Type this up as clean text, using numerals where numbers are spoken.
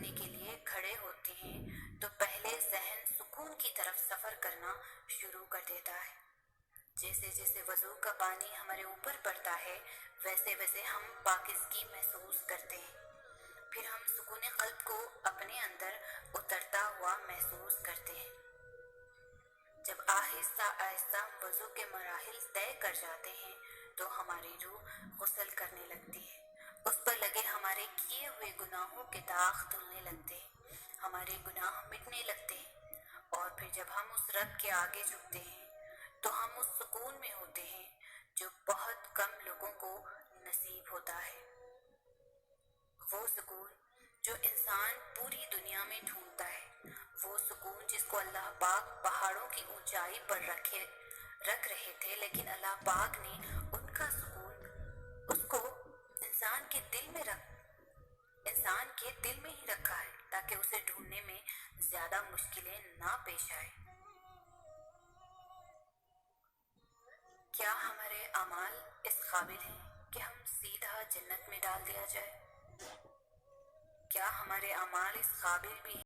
کرنے کے لیے کھڑے ہوتے ہیں تو پہلے ذہن سکون کی طرف سفر کرنا شروع کر دیتا ہے۔ جیسے جیسے وضو کا پانی ہمارے اوپر پڑتا ہے ویسے ویسے ہم پاکیزگی محسوس کرتے ہیں، پھر ہم سکون قلب کو اپنے اندر اترتا ہوا محسوس کرتے ہیں۔ جب آہستہ آہستہ ہم وضو کے مراحل طے کر جاتے ہیں تو ہماری روح غسل کرنے لگتی ہے، اس پر لگے ہمارے کیے ہوئے گناہوں کے داغ دھلنے لگتے ہیں، ہمارے گناہ مٹنے لگتے ہیں، اور پھر جب ہم اس رب کے آگے جھکتے ہیں تو ہم اس سکون میں ہوتے ہیں جو بہت کم لوگوں کو نصیب ہوتا ہے۔ وہ سکون جو انسان پوری دنیا میں ڈھونڈتا ہے، وہ سکون جس کو اللہ پاک پہاڑوں کی اونچائی پر رکھ رہے تھے، لیکن اللہ پاک نے ان کا سکون اس کو انسان کے دل میں ہی رکھا ہے تاکہ اسے ڈھونڈنے میں زیادہ مشکلیں نہ پیش آئے۔ کیا ہمارے اعمال اس قابل ہیں کہ ہم سیدھا جنت میں ڈال دیا جائے؟ کیا ہمارے اعمال اس قابل بھی